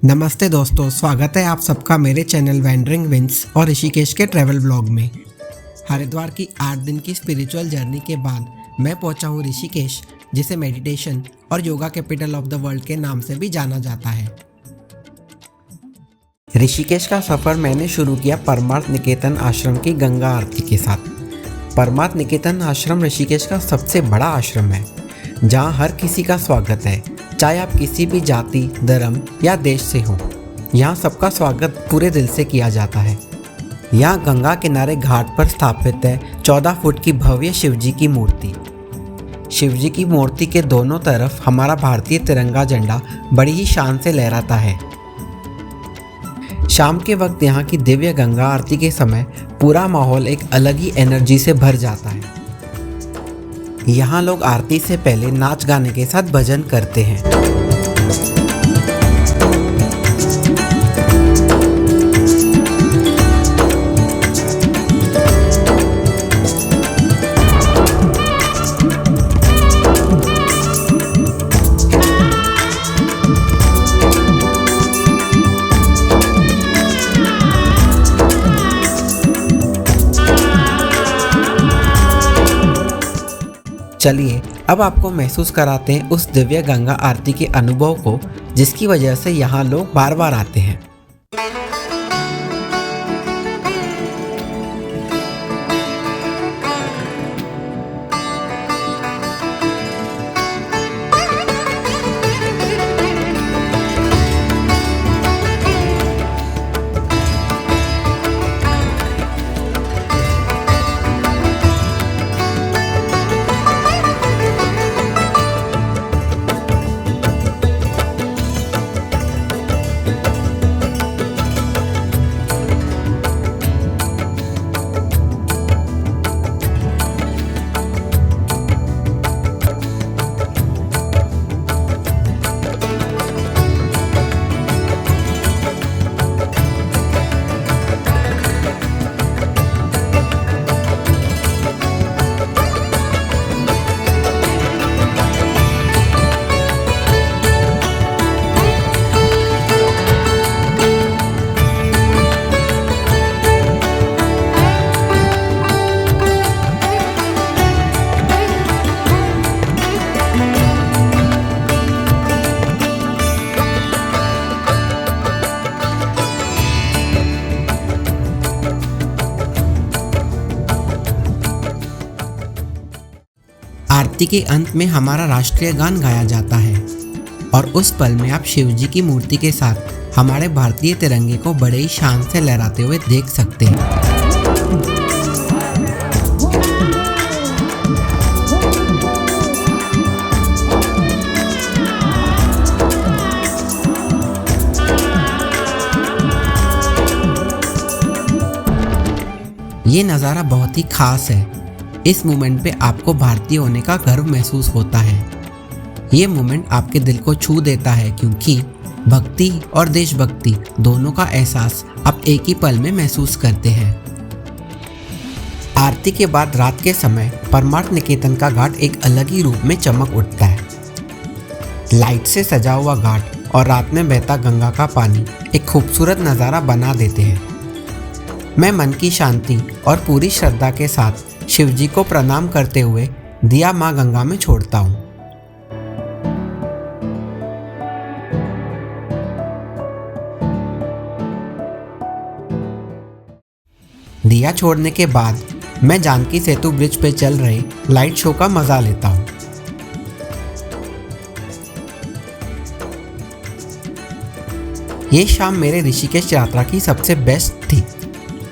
नमस्ते दोस्तों, स्वागत है आप सबका मेरे चैनल वैंडरिंग विंड्स और ऋषिकेश के ट्रैवल ब्लॉग में। हरिद्वार की 8 दिन की स्पिरिचुअल जर्नी के बाद मैं पहुंचा हूं ऋषिकेश, जिसे मेडिटेशन और yoga capital of the world के नाम से भी जाना जाता है। ऋषिकेश का सफ़र मैंने शुरू किया परमार्थ निकेतन आश्रम की गंगा आरती के साथ। परमार्थ निकेतन आश्रम ऋषिकेश का सबसे बड़ा आश्रम है, जहाँ हर किसी का स्वागत है, चाहे आप किसी भी जाति, धर्म या देश से हो। यहाँ सबका स्वागत पूरे दिल से किया जाता है। यहाँ गंगा किनारे घाट पर स्थापित है 14 फुट की भव्य शिवजी की मूर्ति। शिवजी की मूर्ति के दोनों तरफ हमारा भारतीय तिरंगा झंडा बड़ी ही शान से लहराता है। शाम के वक्त यहाँ की दिव्य गंगा आरती के समय पूरा माहौल एक अलग ही एनर्जी से भर जाता है। यहाँ लोग आरती से पहले नाच गाने के साथ भजन करते हैं। चलिए अब आपको महसूस कराते हैं उस दिव्य गंगा आरती के अनुभव को, जिसकी वजह से यहाँ लोग बार बार आते हैं। आरती के अंत में हमारा राष्ट्रीय गान गाया जाता है और उस पल में आप शिव जी की मूर्ति के साथ हमारे भारतीय तिरंगे को बड़े ही शान से लहराते हुए देख सकते हैं। ये नज़ारा बहुत ही खास है। इस मोमेंट पे आपको भारतीय होने का गर्व महसूस होता है। ये मोमेंट आपके दिल को छू देता है, क्योंकि भक्ति और देशभक्ति दोनों का एहसास आप एक ही पल में महसूस करते हैं। आरती के बाद रात के समय परमार्थ निकेतन का घाट एक अलग ही रूप में चमक उठता है। लाइट से सजा हुआ घाट और रात में बहता गंगा का पानी एक खूबसूरत नज़ारा बना देते हैं। मैं मन की शांति और पूरी श्रद्धा के साथ शिव जी को प्रणाम करते हुए दिया माँ गंगा में छोड़ता हूँ। दिया छोड़ने के बाद मैं जानकी सेतु ब्रिज पे चल रहे लाइट शो का मजा लेता हूँ। ये शाम मेरे ऋषिकेश यात्रा की सबसे बेस्ट थी।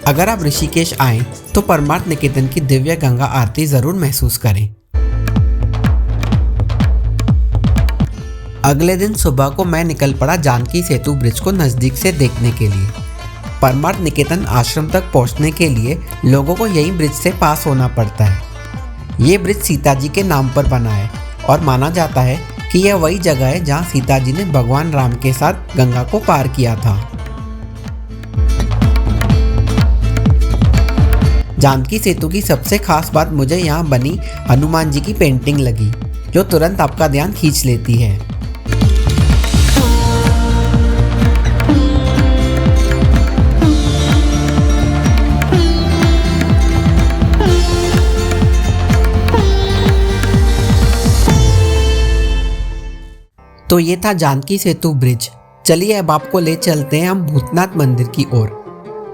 अगर आप ऋषिकेश आएं तो परमार्थ निकेतन की दिव्य गंगा आरती जरूर महसूस करें। अगले दिन सुबह को मैं निकल पड़ा जानकी सेतु ब्रिज को नज़दीक से देखने के लिए। परमार्थ निकेतन आश्रम तक पहुंचने के लिए लोगों को यही ब्रिज से पास होना पड़ता है। ये ब्रिज सीता जी के नाम पर बना है और माना जाता है कि यह वही जगह है जहां सीता जी ने भगवान राम के साथ गंगा को पार किया था। जानकी सेतु की सबसे खास बात मुझे यहाँ बनी हनुमान जी की पेंटिंग लगी, जो तुरंत आपका ध्यान खींच लेती है। तो ये था जानकी सेतु ब्रिज। चलिए अब आपको ले चलते हैं हम भूतनाथ मंदिर की ओर।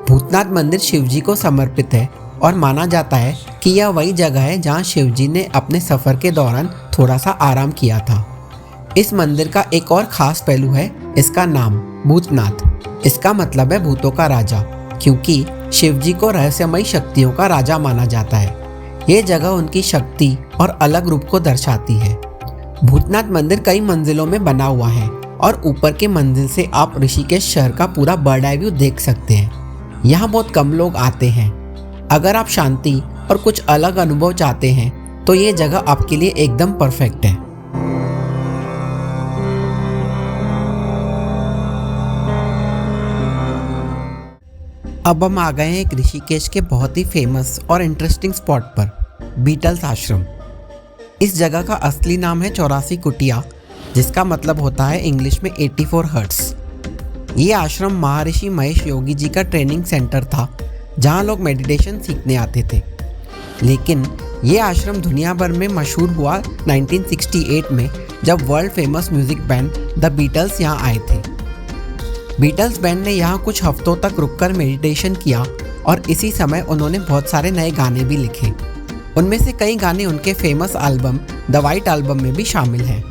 भूतनाथ मंदिर शिवजी को समर्पित है और माना जाता है कि यह वही जगह है जहां शिवजी ने अपने सफ़र के दौरान थोड़ा सा आराम किया था। इस मंदिर का एक और ख़ास पहलू है इसका नाम भूतनाथ। इसका मतलब है भूतों का राजा, क्योंकि शिवजी को रहस्यमयी शक्तियों का राजा माना जाता है। ये जगह उनकी शक्ति और अलग रूप को दर्शाती है। भूतनाथ मंदिर कई मंजिलों में बना हुआ है और ऊपर के मंजिल से आप ऋषिकेश शहर का पूरा बर्ड आई व्यू देख सकते हैं। यहाँ बहुत कम लोग आते हैं। अगर आप शांति और कुछ अलग अनुभव चाहते हैं तो ये जगह आपके लिए एकदम परफेक्ट है। अब हम आ गए हैं एक ऋषिकेश के बहुत ही फेमस और इंटरेस्टिंग स्पॉट पर, बीटल्स आश्रम। इस जगह का असली नाम है 84 कुटिया, जिसका मतलब होता है इंग्लिश में 84 हर्ट्स। ये आश्रम महर्षि महेश योगी जी का ट्रेनिंग सेंटर था, जहाँ लोग मेडिटेशन सीखने आते थे। लेकिन ये आश्रम दुनिया भर में मशहूर हुआ 1968 में, जब world famous music band the Beatles यहाँ आए थे। बीटल्स बैंड ने यहाँ कुछ हफ्तों तक रुककर मेडिटेशन किया और इसी समय उन्होंने बहुत सारे नए गाने भी लिखे। उनमें से कई गाने उनके famous album the white album में भी शामिल हैं।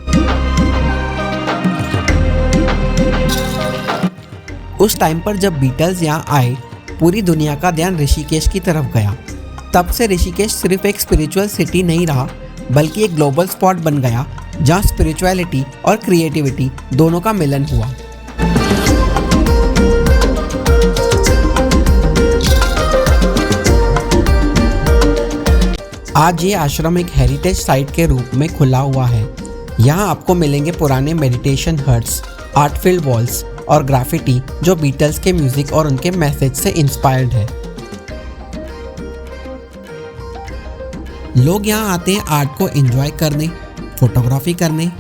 उस टाइम पर जब बीटल्स यहाँ आए, पूरी दुनिया का ध्यान ऋषिकेश की तरफ गया। तब से ऋषिकेश सिर्फ एक स्पिरिचुअल सिटी नहीं रहा, बल्कि एक ग्लोबल स्पॉट बन गया जहाँ स्पिरिचुअलिटी और क्रिएटिविटी दोनों का मिलन हुआ। आज ये आश्रम एक हेरिटेज साइट के रूप में खुला हुआ है। यहाँ आपको मिलेंगे पुराने meditation huts, art field walls और ग्राफिटी जो बीटल्स के म्यूजिक और उनके मैसेज से इंस्पायर्ड है। लोग यहाँ आते हैं आर्ट को एंजॉय करने, फोटोग्राफी करने,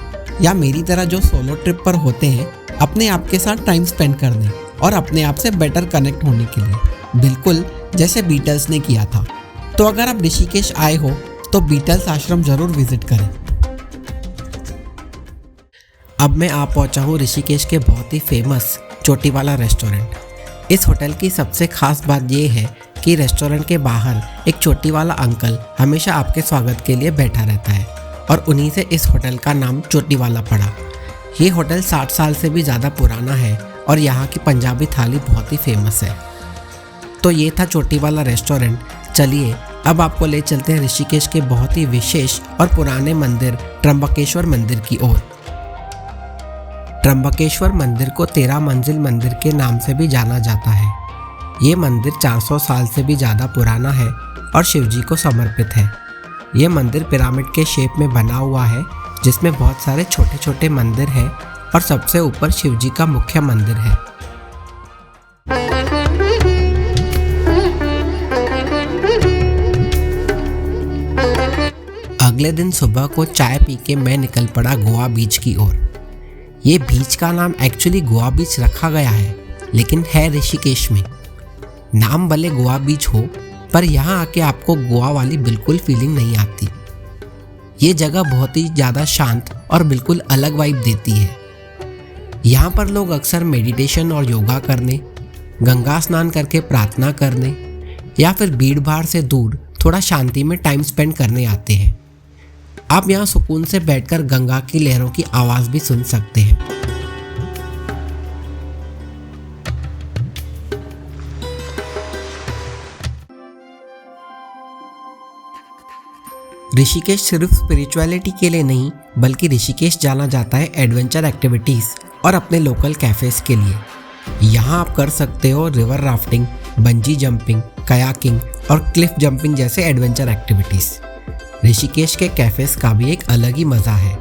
या मेरी तरह जो सोलो ट्रिप पर होते हैं अपने आप के साथ टाइम स्पेंड करने और अपने आप से बेटर कनेक्ट होने के लिए, बिल्कुल जैसे बीटल्स ने किया था। तो अगर आप ऋषिकेश आए हो तो बीटल्स आश्रम जरूर विजिट करें। अब मैं आ पहुंचा हूँ ऋषिकेश के बहुत ही फेमस चोटीवाला रेस्टोरेंट। इस होटल की सबसे खास बात यह है कि रेस्टोरेंट के बाहर एक चोटीवाला अंकल हमेशा आपके स्वागत के लिए बैठा रहता है और उन्हीं से इस होटल का नाम चोटीवाला पड़ा। ये होटल 60 साल से भी ज़्यादा पुराना है और यहाँ की पंजाबी थाली बहुत ही फेमस है। तो ये था चोटीवाला रेस्टोरेंट। चलिए अब आपको ले चलते हैं ऋषिकेश के बहुत ही विशेष और पुराने मंदिर त्र्यंबकेश्वर मंदिर की ओर। त्र्यंबकेश्वर मंदिर को 13 मंजिल मंदिर के नाम से भी जाना जाता है। ये मंदिर 400 साल से भी ज़्यादा पुराना है और शिवजी को समर्पित है। ये मंदिर पिरामिड के शेप में बना हुआ है, जिसमें बहुत सारे छोटे छोटे मंदिर हैं और सबसे ऊपर शिवजी का मुख्य मंदिर है। अगले दिन सुबह को चाय पी के मैं निकल पड़ा गोवा बीच की ओर। ये बीच का नाम एक्चुअली गोवा बीच रखा गया है, लेकिन है ऋषिकेश में। नाम भले गोवा बीच हो, पर यहाँ आके आपको गोवा वाली बिल्कुल फीलिंग नहीं आती। ये जगह बहुत ही ज़्यादा शांत और बिल्कुल अलग वाइब देती है। यहाँ पर लोग अक्सर मेडिटेशन और योगा करने, गंगा स्नान करके प्रार्थना करने या फिर भीड़ भाड़ से दूर थोड़ा शांति में टाइम स्पेंड करने आते हैं। आप यहाँ सुकून से बैठकर गंगा की लहरों की आवाज़ भी सुन सकते हैं। ऋषिकेश सिर्फ स्पिरिचुअलिटी के लिए नहीं, बल्कि ऋषिकेश जाना जाता है एडवेंचर एक्टिविटीज़ और अपने लोकल कैफ़ेज़ के लिए। यहाँ आप कर सकते हो river rafting, bungee jumping, kayaking और क्लिफ जंपिंग जैसे एडवेंचर एक्टिविटीज़। ऋषिकेश के कैफ़ेज़ का भी एक अलग ही मज़ा है।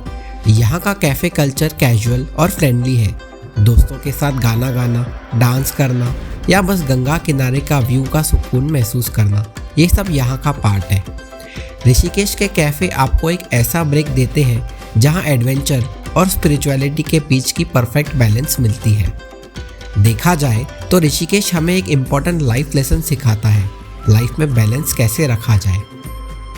यहाँ का कैफ़े कल्चर कैजुअल और फ्रेंडली है। दोस्तों के साथ गाना गाना, डांस करना या बस गंगा किनारे का व्यू का सुकून महसूस करना, ये सब यहाँ का पार्ट है। ऋषिकेश के कैफ़े आपको एक ऐसा ब्रेक देते हैं जहाँ एडवेंचर और स्पिरिचुअलिटी के बीच की परफेक्ट बैलेंस मिलती है। देखा जाए तो ऋषिकेश हमें एक इम्पॉर्टेंट लाइफ लेसन सिखाता है, लाइफ में बैलेंस कैसे रखा जाए।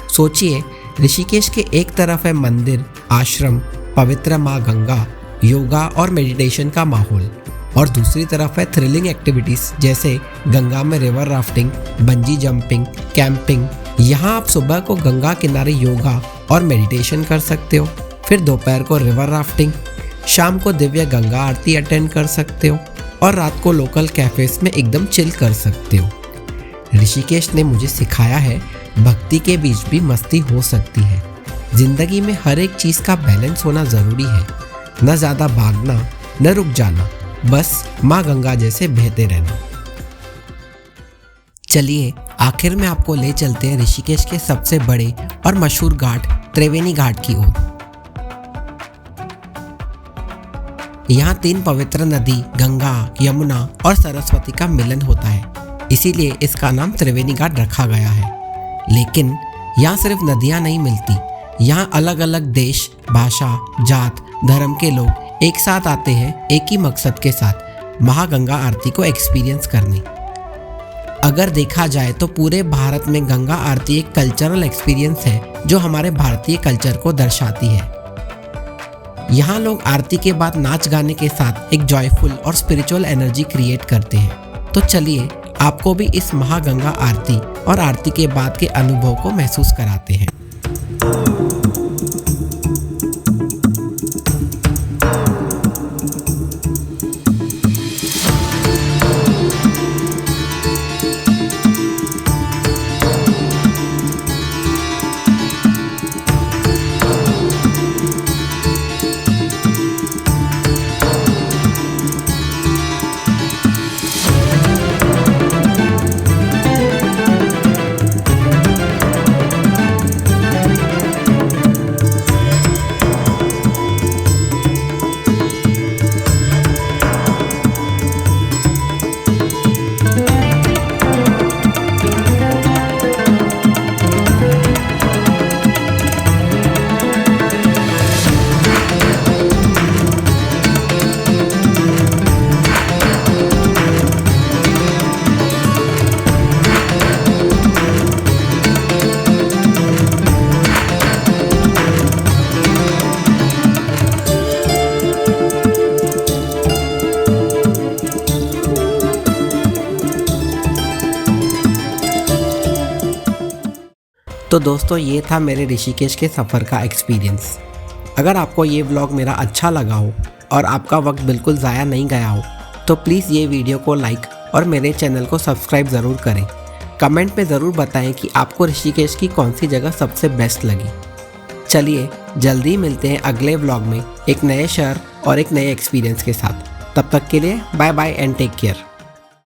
सोचिए, ऋषिकेश के एक तरफ है मंदिर, आश्रम, पवित्र माँ गंगा योगा और मेडिटेशन का माहौल, और दूसरी तरफ है थ्रिलिंग एक्टिविटीज़ जैसे गंगा में river rafting, bungee jumping, camping. यहाँ आप सुबह को गंगा किनारे योगा और मेडिटेशन कर सकते हो, फिर दोपहर को रिवर राफ्टिंग, शाम को दिव्य गंगा आरती अटेंड कर सकते हो और रात को लोकल कैफेज में एकदम चिल कर सकते हो। ऋषिकेश ने मुझे सिखाया है भक्ति के बीच भी मस्ती हो सकती है। जिंदगी में हर एक चीज़ का बैलेंस होना ज़रूरी है, न ज़्यादा भागना न रुक जाना, बस माँ गंगा जैसे बहते रहना। चलिए आखिर में आपको ले चलते हैं ऋषिकेश के सबसे बड़े और मशहूर घाट त्रिवेणी घाट की ओर। यहाँ 3 पवित्र नदी गंगा, यमुना और सरस्वती का मिलन होता है, इसीलिए इसका नाम त्रिवेणी घाट रखा गया है। लेकिन यहाँ सिर्फ नदियाँ नहीं मिलती, यहाँ अलग अलग देश, भाषा, जात, धर्म के लोग एक साथ आते हैं एक ही मकसद के साथ, महागंगा आरती को एक्सपीरियंस करने। अगर देखा जाए तो पूरे भारत में गंगा आरती एक कल्चरल एक्सपीरियंस है जो हमारे भारतीय कल्चर को दर्शाती है। यहाँ लोग आरती के बाद नाच गाने के साथ एक जॉयफुल और स्पिरिचुअल एनर्जी क्रिएट करते हैं। तो चलिए आपको भी इस महागंगा आरती और आरती के बाद के अनुभव को महसूस कराते हैं। तो दोस्तों ये था मेरे ऋषिकेश के सफ़र का एक्सपीरियंस। अगर आपको ये व्लॉग मेरा अच्छा लगा हो और आपका वक्त बिल्कुल ज़ाया नहीं गया हो तो प्लीज़ ये वीडियो को लाइक और मेरे चैनल को सब्सक्राइब ज़रूर करें। कमेंट में ज़रूर बताएं कि आपको ऋषिकेश की कौन सी जगह सबसे बेस्ट लगी। चलिए जल्दी मिलते हैं अगले व्लॉग में एक नए शहर और एक नए एक्सपीरियंस के साथ। तब तक के लिए bye bye and take care.